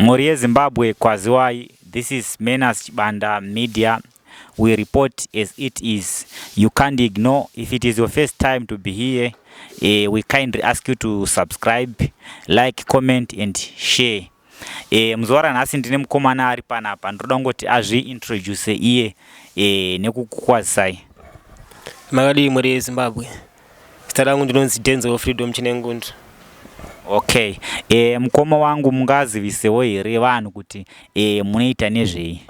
Mori Zimbabwe Kwaziwai, this is Menas Banda Media. We report as it is. You can't ignore. If it is your first time to be here, we kindly ask you to subscribe, like, comment and share. Mzora nhasi ndine mukomana ari panapa ndoda ngoti azviintroduce iye nekukukwazisai. Makadi muri Zimbabwe. Zita rangu ndinonzi Denzel Freedom Chinengundu. Okay. Mukoma wangu mungazivisewo here vanhu kuti munoita nezvei?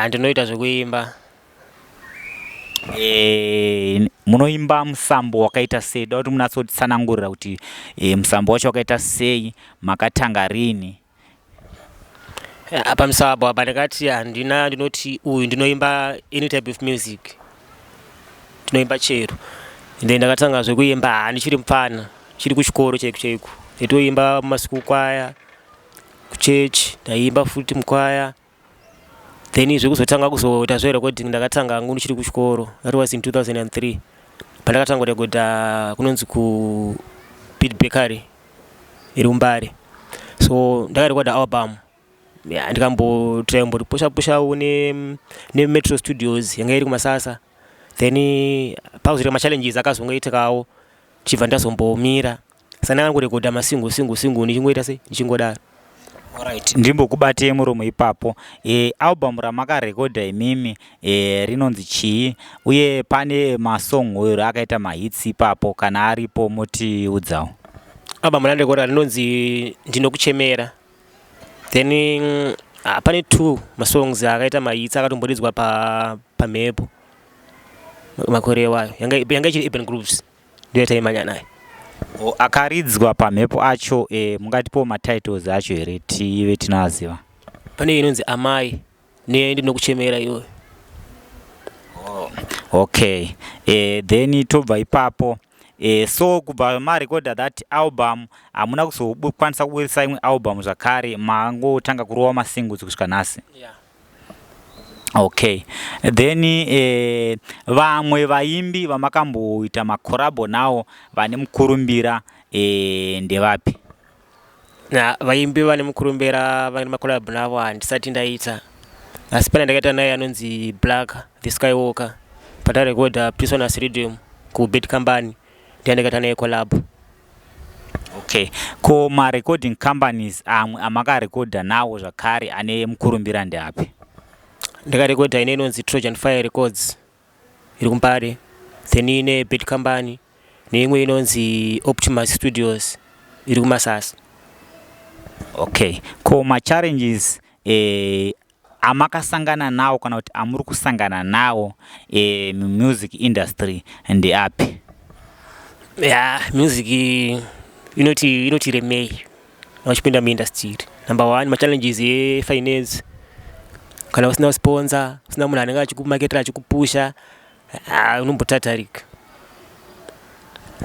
Ndinoita zvekuimba. Munoimba musambo wakaita sei? Dauti munatsotsanangurira kuti musambo wacho wakaita sei, makatanga rini? Apa musambo apa ndakati ndinoti uyu ndinoimba any type of music. Ndinoimba chero. Ende ndakatanga zvekuimba ndichiri mupfana, chiri kuchikoro cheko. Nditoimba mumasiku kwaya, kuchechi, ndaimba futi mukwaya. Then zvekuzotanga kuzoita zverecording ndakatanga ngu ndichiri kuchikoro. That was in 2003. Pandakatanga kurekodha kunonzi ku Beat Bakery iri Umbare. So ndakarekodha album. Ndikambotrembo pusha ne Metro Studios yanga iri kuMasasa. Then pauzire ma challenges akazongoitikawo chibva ndazombomira. Sana kurekodha masingo ndichingoita sei ndichingodaro. Alright, ndimbokubate muromo ipapo. Album ramakarekodha imimi rinonzi chii, uye pane masong oyo akaita mahits ipapo kana aripo moti udzawo? Album randarekodha rinonzi Ndinokuchemera. Then pane 2 masongs akaita mahits akatomboridzwa pamhepo makore wayo yanga ichiri Urban Grooves ndiyo taimanya naye. Akaridzwa pamhepo acho, mungatipo matitles acho here tive tinoaziva? Pane inonzi Amai Ndinokuchemera iyoyo. Okay. Then tobva ipapo, so kubva marekodha that album hamuna kuzokwanisa kuburisa imwe album zvakare, mangotanga kurova masingles kusvika nhasi? Okay. Then vamwe vaimbi vamakamboita makorabo nawo vane mukurumbira ndevapi? Vaimbi vane mukurumbira vane makorabo navo handisati ndaita. Asi pane ndakaita naye anonzi Black the Skywalker. Pandarekodha Prisoners Rhythm ku Beat Company ndandakaita naye collab. Okay. Ko ma-recording companies amwe amakarekodha nawo zvakare ane mukurumbira ndeapi? Ndakarekodha ine inonzi Trojan Fire Records iri kuMbare. Then ine Beat Company neimwe inonzi Optimus Studios iri kuMasasa. Okay. Ko ma-challenges amakasangana nawo kana kuti amuri kusangana nawo music industry ndeapi? Music inoti remei wachipinda muindustry. Number 1 ma-challenges finance. Kana usina sponsor, usina munhu anenge achikumaketera achikupusha, unombotatarika.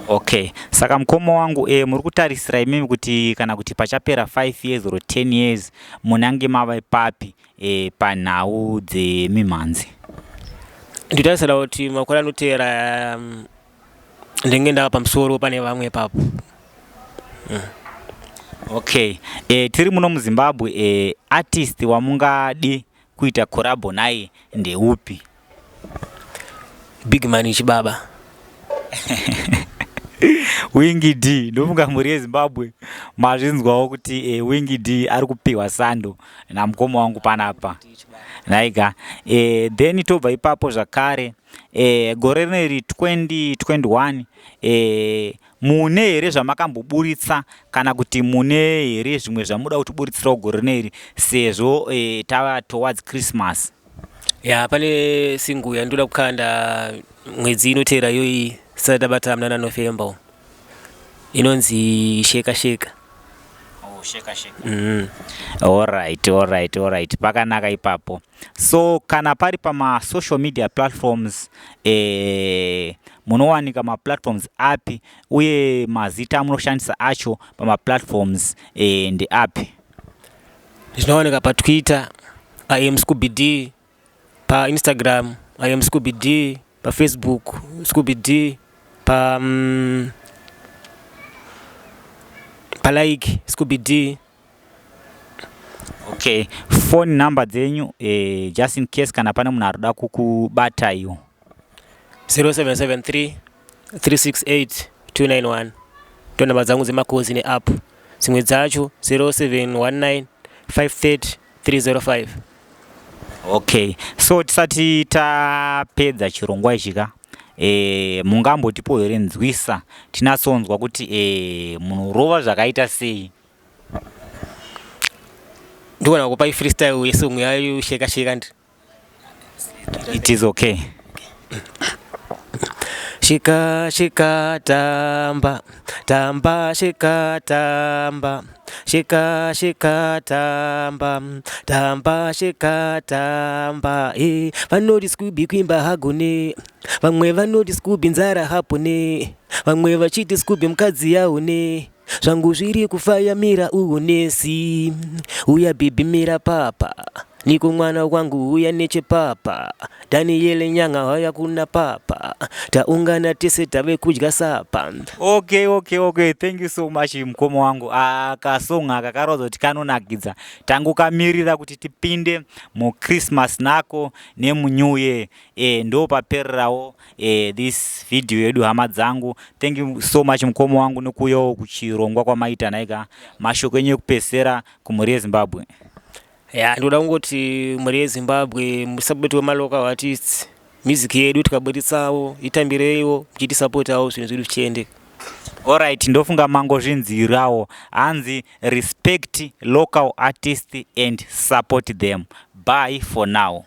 Okay. Saka mukoma wangu muri kutarisira imimi kuti kana kuti pachapera 5 years or 10 years munange mava papi panhau dzemimhanzi? Nditarisira kuti makore anotevera ndenge ndava pamusoro pane vamwe papo. Okay. Tiri muno muZimbabwe, artist wamungadi kuita korabo naye ndeupi? Big Man Chibaba. Winky D, ndofunga muri yeZimbabwe mazvinzwawo kuti Winky D ari kupiwa sando namukoma wangu panapa. Naika. Then tobva ipapo zvakare, gore rineri 2021, mune here zvamakamboburitsa kana kuti mune here zvimwe zvamuda kutiburitsirawo gore rineri sezvo tava towards Christmas? Pane single yandoda kukanda mwedzi inotevera iyoyi sati tabata muna November inonzi Sheka Sheka. Sheka Sheka. Alright. Pakanaka ipapo. So kana pari pama social media platforms munowanika ma platforms api uye mazita munoshandisa acho pama platforms ndeapi? Zvinowanika pa Twitter I am Scooby D, pa Instagram I am Scooby D, pa Facebook Scooby D, pa like Scooby D. Okay, phone number dzenyu just in case kana pane munhu arikuda kukubata iwo. 0773 368 291 ndo namba dzangu dzemakozi neapp. Dzimwe dzacho 0719 530 305. Okay, so tisati tapedza chirongwa ichika mungambotipo here nzwisa tinatsonzwa kuti munorova zvakaita sei? Ndikuona kupa freestyle yesong yayo sheka sheka ndi. It is okay. Shika shika tamba tamba shika tamba shika shika tamba tamba shika tamba vanoti Scooby kuimba hagone, vamwe vanoti Scooby nzara hapone, vamwe vachiti Scooby mukadzi yaone, zvangu zviri kufayamira uonesi, uya bibi mira papa niko mwana wangu uya nechepapa, Daniel nyanga haya kuna papa, taungana tese tave kudya sapa. Okay, thank you so much mkomo wangu. Kasonga kakarozo kuti kanonakidza tangu kamirira kuti tipinde mu Christmas nako nemu New Year. Ndo papererawo this video yedu hama dzangu. Thank you so much mkomo wangu nokuyo kuchirongwa kwa maita naika mashoko enyu kupesera kumuri Zimbabwe. Ndoda kungoti muri Zimbabwe musabetwe malocal artists, music yedu tikabuditsawo itambirewo kuti supportawo zvinhu zviri zvichiende. Alright, ndofunga mango zvinzirawo anzi respect local artists and support them. Bye for now.